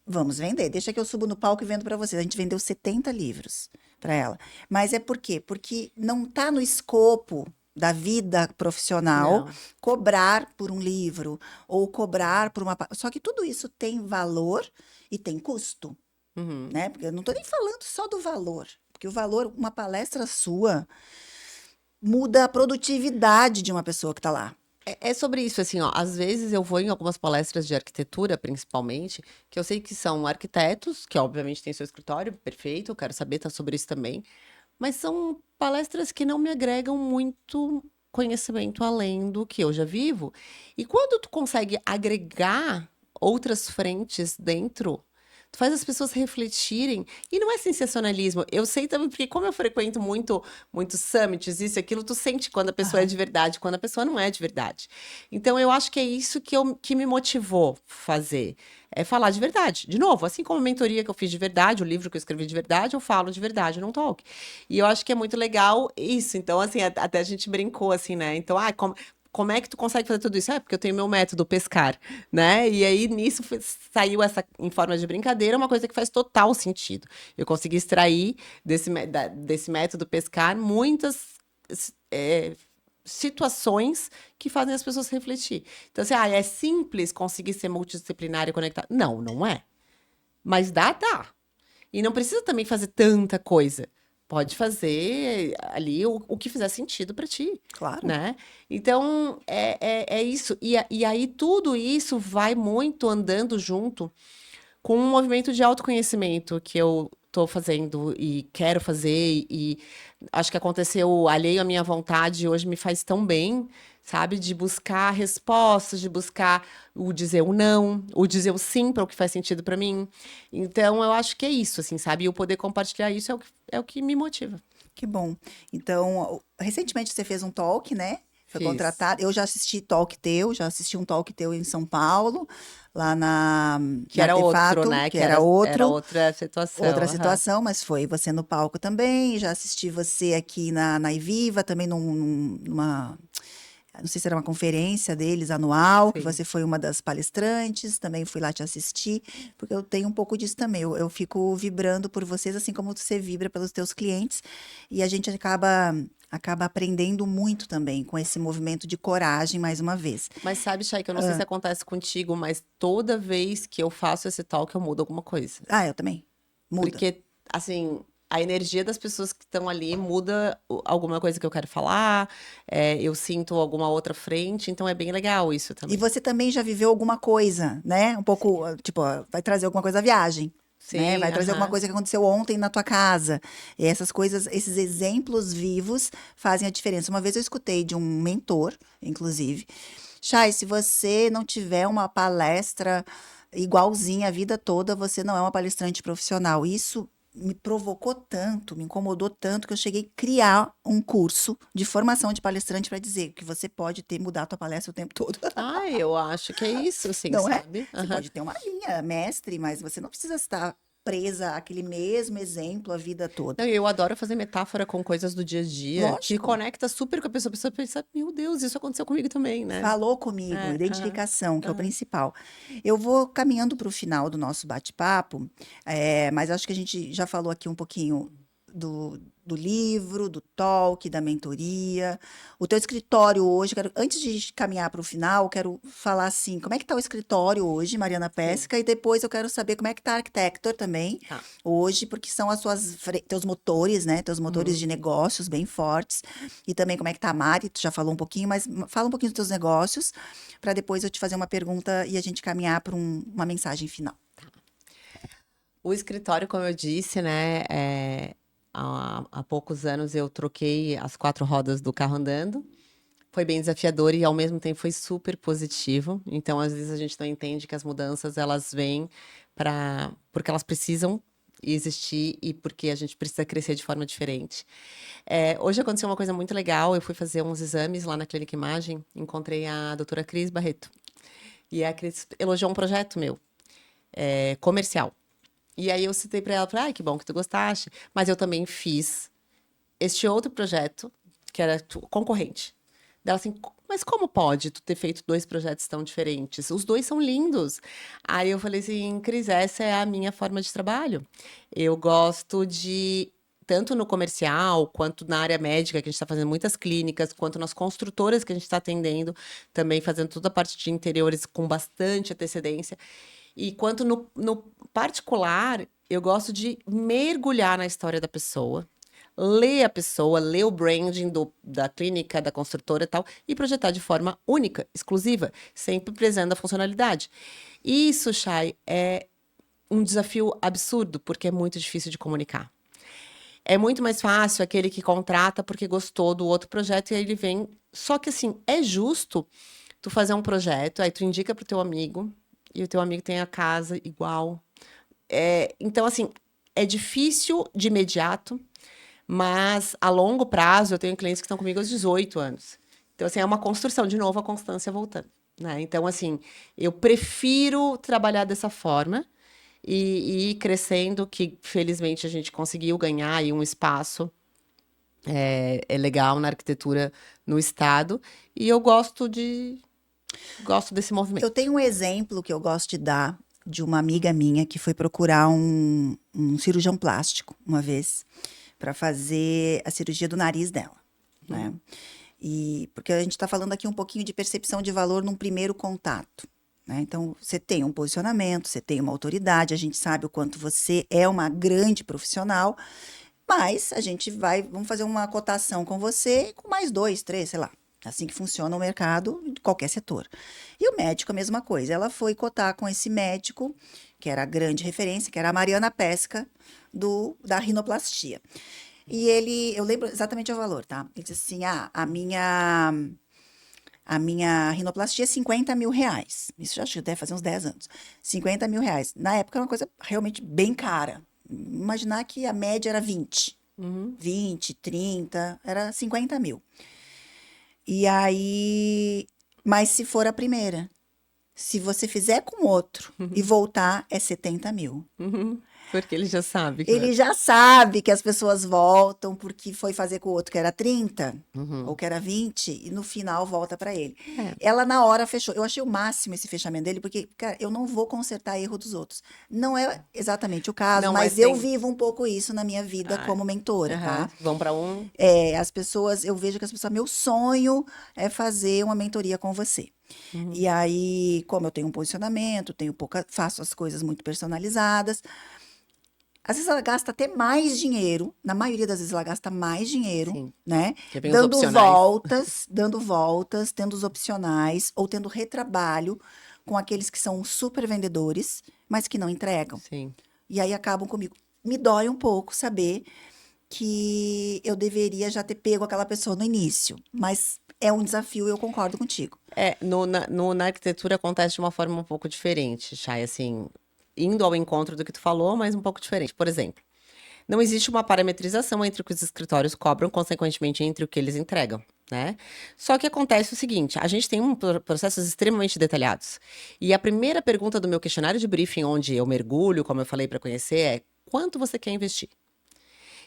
vamos vender. Deixa que eu subo no palco e vendo para vocês. A gente vendeu 70 livros para ela. Mas é por quê? Porque não está no escopo da vida profissional não. cobrar por um livro ou cobrar por uma. Só que tudo isso tem valor e tem custo, Uhum. né? Porque eu não estou nem falando só do valor. Porque o valor, uma palestra sua, muda a produtividade de uma pessoa que está lá. É sobre isso, assim, ó. Às vezes eu vou em algumas palestras de arquitetura, principalmente, que eu sei que são arquitetos, que obviamente têm seu escritório, perfeito, eu quero saber, tá sobre isso também. Mas são palestras que não me agregam muito conhecimento além do que eu já vivo. E quando tu consegue agregar outras frentes dentro, tu faz as pessoas refletirem. E não é sensacionalismo. Eu sei também, porque como eu frequento muito summits, isso e aquilo, tu sente quando a pessoa é Aham. de verdade, quando a pessoa não é de verdade. Então, eu acho que é isso que me motivou fazer. É falar de verdade. De novo, assim como a mentoria que eu fiz de verdade, o livro que eu escrevi de verdade, eu falo de verdade num talk. E eu acho que é muito legal isso. Então, assim, até a gente brincou, assim, né? Então, como é que tu consegue fazer tudo isso? É porque eu tenho meu método pescar, né? E aí nisso saiu essa, em forma de brincadeira, uma coisa que faz total sentido. Eu consegui extrair desse método pescar muitas é, situações que fazem as pessoas refletir. Então, assim, é simples conseguir ser multidisciplinar e conectar? Não, não é. Mas dá. E não precisa também fazer tanta coisa. Pode fazer ali o que fizer sentido para ti, Claro. né? Então, é isso. E aí, tudo isso vai muito andando junto com um movimento de autoconhecimento que eu tô fazendo e quero fazer, e acho que aconteceu alheio à minha vontade e hoje me faz tão bem, sabe? De buscar respostas, de buscar o dizer o não, o dizer o sim para o que faz sentido para mim. Então, eu acho que é isso, assim, sabe? E o poder compartilhar isso é o que me motiva. Que bom. Então, recentemente você fez um talk, né? Foi Fiz. contratado. Eu já assisti talk teu, já assisti um talk teu em São Paulo, lá Que na era outro, Artefato, né? que Que era era outro, outra situação. outra Aham. situação, mas foi você no palco também. Já assisti você aqui na Iviva, também numa, não sei se era uma conferência deles anual, que Sim. você foi uma das palestrantes, também fui lá te assistir, porque eu tenho um pouco disso também. Eu fico vibrando por vocês, assim como você vibra pelos teus clientes, e a gente acaba aprendendo muito também com esse movimento de coragem, mais uma vez. Mas sabe, Chay, que eu não sei se acontece contigo, mas toda vez que eu faço esse talk, eu mudo alguma coisa. Ah, eu também. Muda. Porque, assim, a energia das pessoas que estão ali muda alguma coisa que eu quero falar, eu sinto alguma outra frente, então é bem legal isso E também. você também já viveu alguma coisa, né? Um pouco, tipo, vai trazer alguma coisa da viagem, né? Sim, Vai trazer alguma aham. coisa que aconteceu ontem na tua casa. E essas coisas, esses exemplos vivos fazem a diferença. Uma vez eu escutei de um mentor, inclusive, Chay, se você não tiver uma palestra igualzinha a vida toda, você não é uma palestrante profissional. Isso me provocou tanto, me incomodou tanto que eu cheguei a criar um curso de formação de palestrante para dizer que você pode ter mudar a tua palestra o tempo todo. Ah, eu acho que é isso, sim, Não é? sabe? Você Aham. pode ter uma linha mestre, mas você não precisa estar presa àquele mesmo exemplo a vida toda. Não, eu adoro fazer metáfora com coisas do dia a dia, que Lógico. conecta super com a pessoa pensa, meu Deus, isso aconteceu comigo também, né? Falou comigo, É, aham, identificação, que é o aham. principal. Eu vou caminhando para o final do nosso bate-papo, mas acho que a gente já falou aqui um pouquinho do livro, do talk, da mentoria. O teu escritório hoje, antes de caminhar para o final, quero falar assim, como é que está o escritório hoje, Mariana Sim, Pesca, e depois eu quero saber como é que está a Architecture também, tá. hoje, porque são teus motores, né? Teus motores Uhum. de negócios bem fortes. E também como é que tá a Mari, tu já falou um pouquinho, mas fala um pouquinho dos teus negócios, para depois eu te fazer uma pergunta e a gente caminhar para uma mensagem final. O escritório, como eu disse, né, há poucos anos eu troquei as quatro rodas do carro andando. Foi bem desafiador e ao mesmo tempo foi super positivo. Então, às vezes a gente não entende que as mudanças elas vêm porque elas precisam existir e porque a gente precisa crescer de forma diferente. Hoje aconteceu uma coisa muito legal. Eu fui fazer uns exames lá na Clínica Imagem, encontrei a doutora Cris Barreto. E a Cris elogiou um projeto meu, comercial. E aí eu citei para ela, falei, ai, que bom que tu gostaste. Mas eu também fiz este outro projeto, que era concorrente. Dela assim, mas como pode tu ter feito dois projetos tão diferentes? Os dois são lindos. Aí eu falei assim, Cris, essa é a minha forma de trabalho. Eu gosto de, tanto no comercial, quanto na área médica, que a gente está fazendo muitas clínicas, quanto nas construtoras que a gente está atendendo, também fazendo toda a parte de interiores com bastante antecedência. E quanto no particular, eu gosto de mergulhar na história da pessoa, ler a pessoa, ler o branding da clínica, da construtora e tal, e projetar de forma única, exclusiva, sempre prezando a funcionalidade. Isso, Chay, é um desafio absurdo, porque é muito difícil de comunicar. É muito mais fácil aquele que contrata porque gostou do outro projeto e aí ele vem. Só que assim, é justo tu fazer um projeto, aí tu indica pro teu amigo, e o teu amigo tem a casa igual. Então, assim, é difícil de imediato, mas a longo prazo eu tenho clientes que estão comigo há 18 anos. Então, assim, é uma construção, de novo, a constância voltando, né? Então, assim, eu prefiro trabalhar dessa forma e ir crescendo, que felizmente a gente conseguiu ganhar aí um espaço legal na arquitetura no estado, e eu gosto desse Eu movimento. tenho um exemplo que eu gosto de dar de uma amiga minha que foi procurar um cirurgião plástico uma vez para fazer a cirurgia do nariz dela, né? E porque a gente está falando aqui um pouquinho de percepção de valor num primeiro contato, né? Então, você tem um posicionamento, você tem uma autoridade, a gente sabe o quanto você é uma grande profissional, mas a gente vamos fazer uma cotação com você com mais dois, três, sei lá. Assim que funciona o mercado de qualquer setor. E o médico, a mesma coisa. Ela foi cotar com esse médico que era a grande referência, que era a Mariana Pesca, da rinoplastia. E eu lembro exatamente o valor, tá? Ele disse assim, a minha rinoplastia é 50 mil reais. Isso já acho que deve fazer uns 10 anos. 50 mil reais. Na época era uma coisa realmente bem cara. Imaginar que a média era 20. 20, 30, era 50 mil. E aí, mas se for a primeira, se você fizer com outro e voltar, é 70 mil. Porque ele já sabe que Ele já sabe que as pessoas voltam porque foi fazer com o outro que era 30 ou que era 20 e no final volta para ele. Ela na hora fechou. Eu achei o máximo esse fechamento dele porque, cara, eu não vou consertar erro dos outros. Não é exatamente o caso, Não, mas mas eu tem. vivo um pouco isso na minha vida como mentora, tá? Vão para um. As pessoas, eu vejo que as pessoas, meu sonho é fazer uma mentoria com você. E aí, como eu tenho um posicionamento, faço as coisas muito personalizadas. Às vezes ela gasta até mais dinheiro, na maioria das vezes ela gasta mais dinheiro, Sim. né? Que vem os opcionais. Dando voltas, tendo os opcionais, ou tendo retrabalho com aqueles que são super vendedores, mas que não entregam. Sim. E aí acabam comigo. Me dói um pouco saber que eu deveria já ter pego aquela pessoa no início, mas é um desafio e eu concordo contigo. Na arquitetura acontece de uma forma um pouco diferente, Chay, assim, indo ao encontro do que tu falou, mas um pouco diferente. Por exemplo, não existe uma parametrização entre o que os escritórios cobram, consequentemente, entre o que eles entregam, né? Só que acontece o seguinte, a gente tem processos extremamente detalhados. E a primeira pergunta do meu questionário de briefing, onde eu mergulho, como eu falei para conhecer, é quanto você quer investir?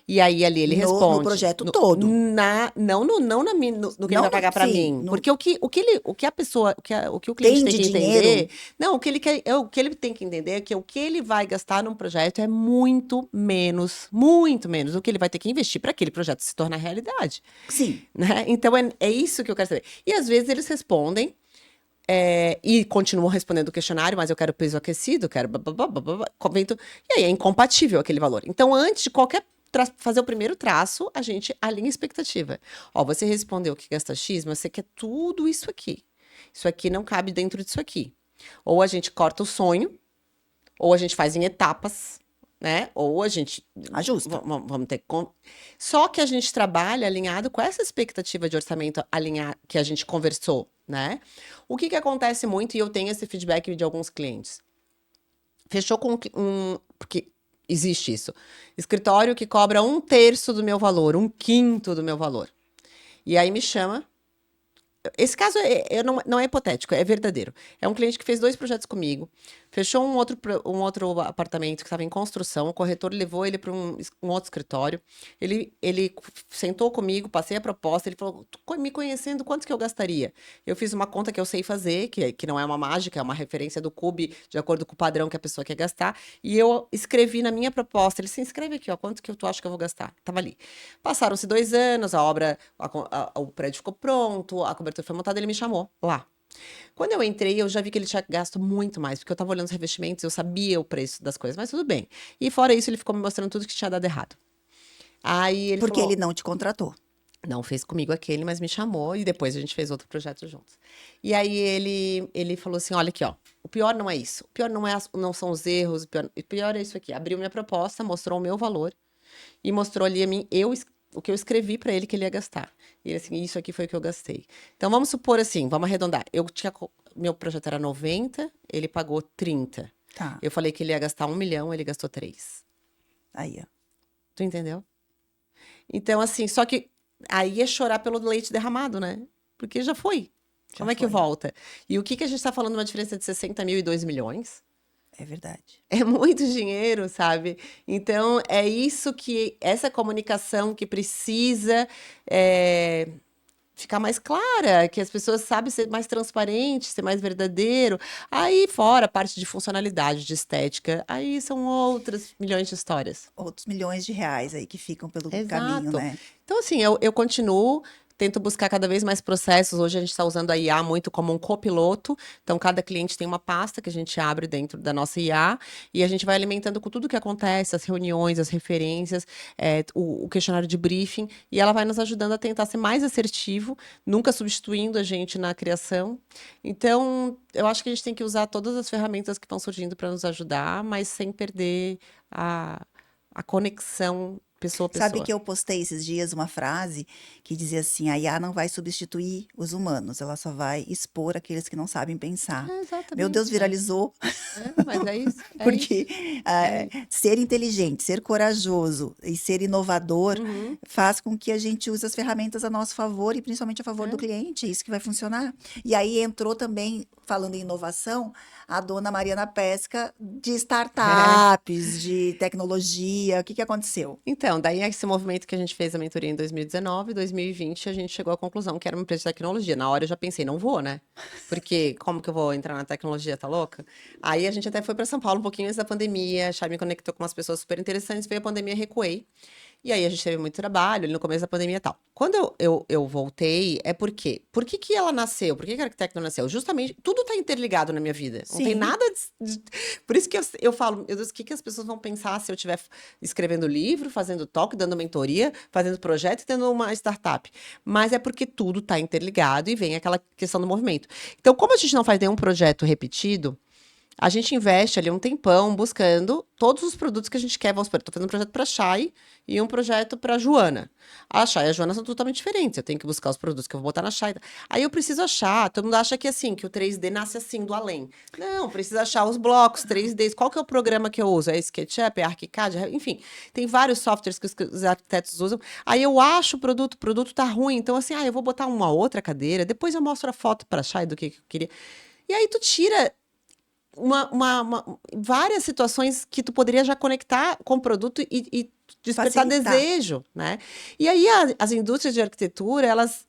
E aí ali ele responde. No projeto todo. Não no que ele Não, vai pagar para sim, mim. Porque o que a pessoa, o que o cliente Tem tem de que dinheiro? entender. Não, o que ele quer, o que ele tem que entender é que o que ele vai gastar num projeto é muito menos do que ele vai ter que investir para aquele projeto se tornar realidade. Sim. Né? Então é isso que eu quero saber. E às vezes eles respondem. E continuam respondendo o questionário, mas eu quero peso aquecido, quero. E aí é incompatível aquele valor. Então, antes de fazer o primeiro traço, a gente alinha a expectativa. Ó, você respondeu que gasta X, mas você quer tudo isso aqui. Isso aqui não cabe dentro disso aqui. Ou a gente corta o sonho, ou a gente faz em etapas, né? Ou a gente Ajusta. Vamos ter. Só que a gente trabalha alinhado com essa expectativa de orçamento que a gente conversou, né? O que acontece muito, e eu tenho esse feedback de alguns clientes. Fechou com porque existe isso. Escritório que cobra 1/3 do meu valor, 1/5 do meu valor. E aí me chama. Esse caso não é hipotético, é verdadeiro. É um cliente que fez 2 projetos comigo, fechou um outro apartamento que estava em construção, o corretor levou ele para um outro escritório, ele sentou comigo, passei a proposta, ele falou, me conhecendo, quanto que eu gastaria? Eu fiz uma conta que eu sei fazer, que não é uma mágica, é uma referência do CUB, de acordo com o padrão que a pessoa quer gastar, e eu escrevi na minha proposta, ele se inscreve aqui, ó, quanto que tu acha que eu vou gastar? Tava ali. Passaram-se 2 anos, a obra, o prédio ficou pronto, a cobertura foi montada, ele me chamou lá. Quando eu entrei, eu já vi que ele tinha gasto muito mais, porque eu tava olhando os revestimentos, eu sabia o preço das coisas, mas tudo bem. E fora isso, ele ficou me mostrando tudo que tinha dado errado. Aí ele Porque falou, ele não te contratou. não fez comigo aquele, mas me chamou e depois a gente fez outro projeto juntos. E aí ele falou assim, olha aqui, ó, o pior não é isso, o pior não são os erros, o pior é isso aqui. Abriu minha proposta, mostrou o meu valor e mostrou ali o que eu escrevi para ele que ele ia gastar. E ele assim, isso aqui foi o que eu gastei. Então vamos supor assim, vamos arredondar. Meu projeto era 90, ele pagou 30. Tá. Eu falei que ele ia gastar 1 milhão, ele gastou 3. Aí, ó. Tu entendeu? Então assim, só que aí é chorar pelo leite derramado, né? Porque já foi. Como é que volta? E o que a gente tá falando, uma diferença de 60 mil e 2 milhões? É verdade. É muito dinheiro, sabe? Então, é isso essa comunicação que precisa ficar mais clara, que as pessoas sabem ser mais transparente, ser mais verdadeiro. Aí, fora a parte de funcionalidade, de estética, aí são outras milhões de histórias. Outros milhões de reais aí que ficam pelo Exato. caminho, né? Então, assim, eu continuo tento buscar cada vez mais processos. Hoje a gente está usando a IA muito como um copiloto. Então, cada cliente tem uma pasta que a gente abre dentro da nossa IA e a gente vai alimentando com tudo o que acontece, as reuniões, as referências, o questionário de briefing, e ela vai nos ajudando a tentar ser mais assertivo, nunca substituindo a gente na criação. Então, eu acho que a gente tem que usar todas as ferramentas que estão surgindo para nos ajudar, mas sem perder a, a conexão pessoa a Sabe pessoa. que eu postei esses dias uma frase que dizia assim: a IA não vai substituir os humanos, ela só vai expor aqueles que não sabem pensar. Meu Deus, Exatamente. viralizou, Mas é isso, é isso, porque é isso. ser inteligente, ser corajoso e ser inovador Uhum, faz com que a gente use as ferramentas a nosso favor e principalmente a favor do é. cliente, isso que vai funcionar. E aí entrou também, falando em inovação, a dona Mariana Pesca de startups, de tecnologia. O que que aconteceu? Então, daí esse movimento que a gente fez a mentoria em 2019, 2020, a gente chegou à conclusão que era uma empresa de tecnologia. Na hora eu já pensei, não vou, né? Porque como que eu vou entrar na tecnologia, tá louca? Aí a gente até foi para São Paulo um pouquinho antes da pandemia, a Chay me conectou com umas pessoas super interessantes, veio a pandemia, recuei. E aí a gente teve muito trabalho ali no começo da pandemia e tal. Quando eu voltei, é por quê? Por que que ela nasceu? Por que que a Arquitecto nasceu? Justamente, tudo tá interligado na minha vida. Não tem Sim. nada Por isso que eu falo, meu Deus, o que que as pessoas vão pensar se eu estiver escrevendo livro, fazendo talk, dando mentoria, fazendo projeto e tendo uma startup? Mas é porque tudo tá interligado e vem aquela questão do movimento. Então, como a gente não faz nenhum projeto repetido, a gente investe ali um tempão buscando todos os produtos que a gente quer. Vamos supor, estou fazendo um projeto para a Chay e um projeto para a Joana. A Chay e a Joana são totalmente diferentes. Eu tenho que buscar os produtos que eu vou botar na Chay. Aí eu preciso achar. Todo mundo acha que assim, que o 3D nasce assim, do além. Não, precisa achar os blocos 3D. Qual que é o programa que eu uso? É SketchUp, é ArchiCAD? Enfim, tem vários softwares que os arquitetos usam. Aí eu acho o produto tá ruim. Então, assim, eu vou botar uma outra cadeira. Depois eu mostro a foto para a Chay do que eu queria. E aí tu tira várias situações que tu poderia já conectar com o produto e despertar Facilitar. desejo, né? E aí as indústrias de arquitetura, elas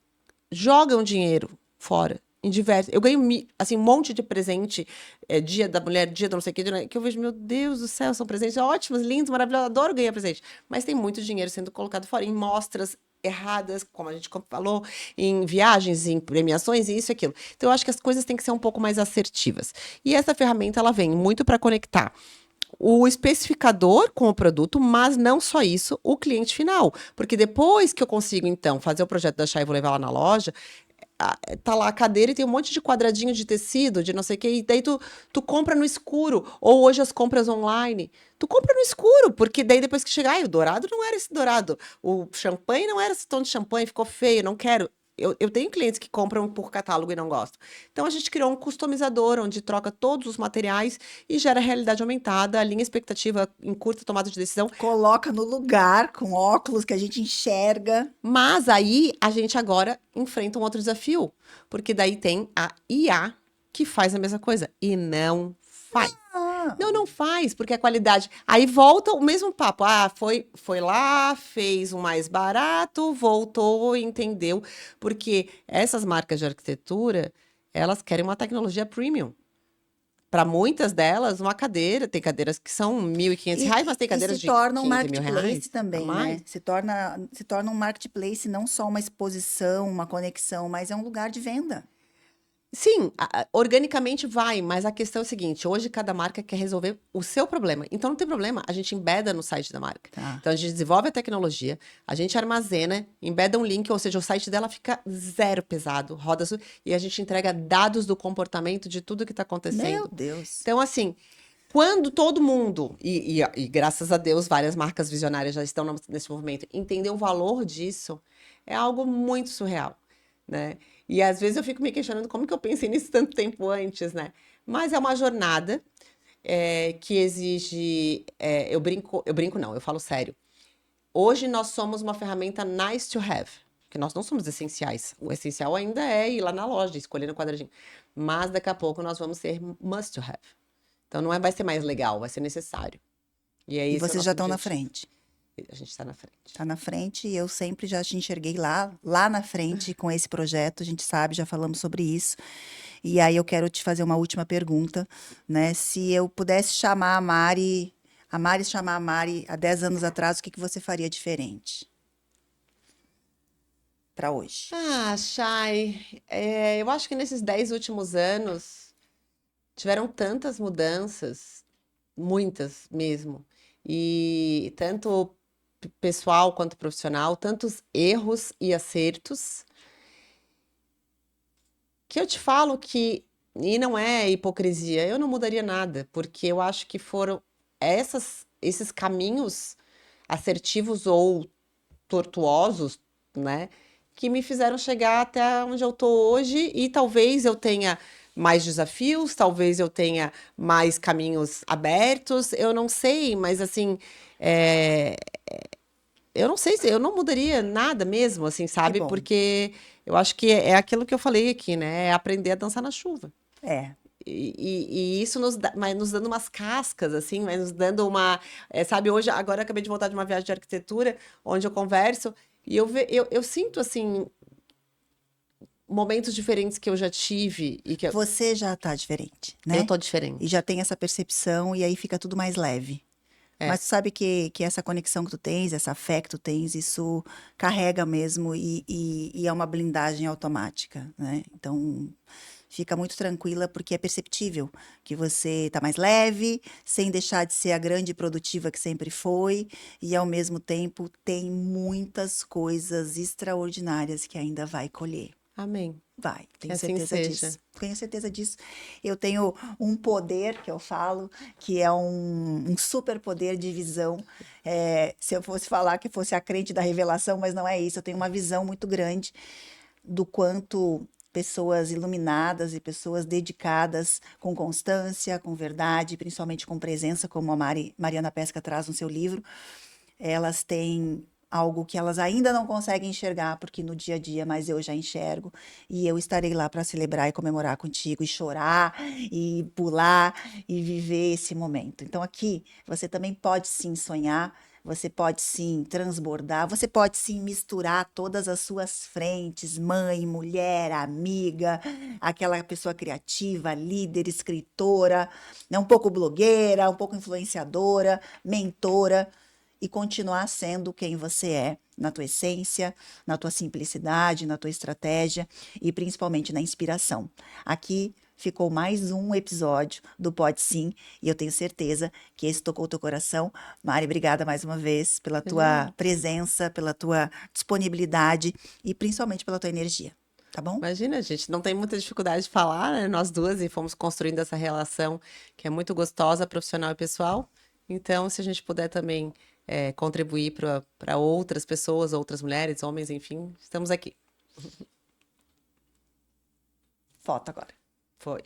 jogam dinheiro fora. Em diversos. Eu ganho assim, um monte de presente, dia da mulher, dia do não sei o quê, que eu vejo, meu Deus do céu, são presentes ótimos, lindos, maravilhosos, adoro ganhar presente. Mas tem muito dinheiro sendo colocado fora em mostras erradas, como a gente falou, em viagens, em premiações, e isso e aquilo. Então, eu acho que as coisas têm que ser um pouco mais assertivas. E essa ferramenta, ela vem muito para conectar o especificador com o produto, mas não só isso, o cliente final. Porque depois que eu consigo, então, fazer o projeto da Chay e vou levar lá na loja, tá lá a cadeira e tem um monte de quadradinho de tecido, de não sei o que, e daí tu compra no escuro, ou hoje as compras online, tu compra no escuro, porque daí depois que chegar, o dourado não era esse dourado, o champanhe não era esse tom de champanhe, ficou feio, não quero. Eu tenho clientes que compram por catálogo e não gostam. Então a gente criou um customizador onde troca todos os materiais e gera realidade aumentada, alinha expectativa em curta tomada de decisão. Coloca no lugar com óculos que a gente enxerga. Mas aí a gente agora enfrenta um outro desafio, porque daí tem a IA que faz a mesma coisa e não faz. Ah, Não faz, porque a qualidade. Aí volta o mesmo papo. Foi lá, fez o mais barato, voltou, entendeu. Porque essas marcas de arquitetura, elas querem uma tecnologia premium. Para muitas delas, uma cadeira, tem cadeiras que são R$ 1.500, mas tem e se cadeiras de torna um 15 mil marketplace reais a também, né? mais. Se torna um marketplace, não só uma exposição, uma conexão, mas é um lugar de venda. Sim, organicamente vai, mas a questão é o seguinte: hoje cada marca quer resolver o seu problema. Então não tem problema, a gente embeda no site da marca. Tá. Então a gente desenvolve a tecnologia, a gente armazena, embeda um link, ou seja, o site dela fica zero pesado, roda e a gente entrega dados do comportamento de tudo que está Meu acontecendo. Deus. Então, assim, quando todo mundo, e graças a Deus, várias marcas visionárias já estão nesse movimento, entender o valor disso é algo muito surreal, né? E às vezes eu fico me questionando como que eu pensei nisso tanto tempo antes, né? Mas é uma jornada que exige. Eu brinco não, eu falo sério. Hoje nós somos uma ferramenta nice to have, porque nós não somos essenciais. O essencial ainda é ir lá na loja, escolher no quadradinho. Mas daqui a pouco nós vamos ser must to have. Então não vai ser mais legal, vai ser necessário. E é E esse o vocês já nosso estão na objetivo. frente. A gente está na frente. Tá na frente e eu sempre já te enxerguei lá na frente com esse projeto. A gente sabe, já falamos sobre isso. E aí eu quero te fazer uma última pergunta, né? Se eu pudesse chamar a Mari chamar a Mari há 10 anos atrás, o que que você faria diferente? para hoje? Ah, Chay, eu acho que nesses 10 últimos anos tiveram tantas mudanças, muitas mesmo, e tanto pessoal quanto profissional, tantos erros e acertos, que eu te falo que, e não é hipocrisia, eu não mudaria nada, porque eu acho que foram esses caminhos assertivos ou tortuosos, né, que me fizeram chegar até onde eu tô hoje e talvez eu tenha mais desafios, talvez eu tenha mais caminhos abertos, eu não sei, mas assim, é, eu não sei se eu não mudaria nada mesmo, assim, Que sabe? bom. Porque eu acho que é aquilo que eu falei aqui, né? É aprender a dançar na chuva. É, E isso mas nos dando umas cascas, assim, mas nos dando uma. Sabe, hoje, agora eu acabei de voltar de uma viagem de arquitetura, onde eu converso, e eu sinto, assim, momentos diferentes que eu já tive e que você já tá diferente, eu né? tô E já diferente. tem essa percepção e aí fica tudo mais leve. É, Mas tu sabe que essa conexão que tu tens, essa fé que tu tens, isso carrega mesmo e é uma blindagem automática, né? Então, fica muito tranquila porque é perceptível que você tá mais leve, sem deixar de ser a grande produtiva que sempre foi, e ao mesmo tempo tem muitas coisas extraordinárias que ainda vai colher. amém. Vai, Que tenho assim certeza seja. disso. Tenho certeza disso. Eu tenho um poder que eu falo, que é um superpoder de visão. Se eu fosse falar que fosse a crente da revelação, mas não é isso. Eu tenho uma visão muito grande do quanto pessoas iluminadas e pessoas dedicadas com constância, com verdade, principalmente com presença, como a Mariana Pesca traz no seu livro, elas têm algo que elas ainda não conseguem enxergar, porque no dia a dia, mas eu já enxergo, e eu estarei lá para celebrar e comemorar contigo, e chorar, e pular, e viver esse momento. Então, aqui, você também pode sim sonhar, você pode sim transbordar, você pode sim misturar todas as suas frentes, mãe, mulher, amiga, aquela pessoa criativa, líder, escritora, né, um pouco blogueira, um pouco influenciadora, mentora, e continuar sendo quem você é, na tua essência, na tua simplicidade, na tua estratégia e principalmente na inspiração. Aqui ficou mais um episódio do Pode Sim, e eu tenho certeza que esse tocou o teu coração. Mari, obrigada mais uma vez pela tua Imagina, presença, pela tua disponibilidade e principalmente pela tua energia, tá bom? imagina, gente, não tem muita dificuldade de falar, né? Nós duas e fomos construindo essa relação que é muito gostosa, profissional e pessoal. Então, se a gente puder também contribuir para outras pessoas, outras mulheres, homens, enfim, estamos aqui. Foto agora. Foi.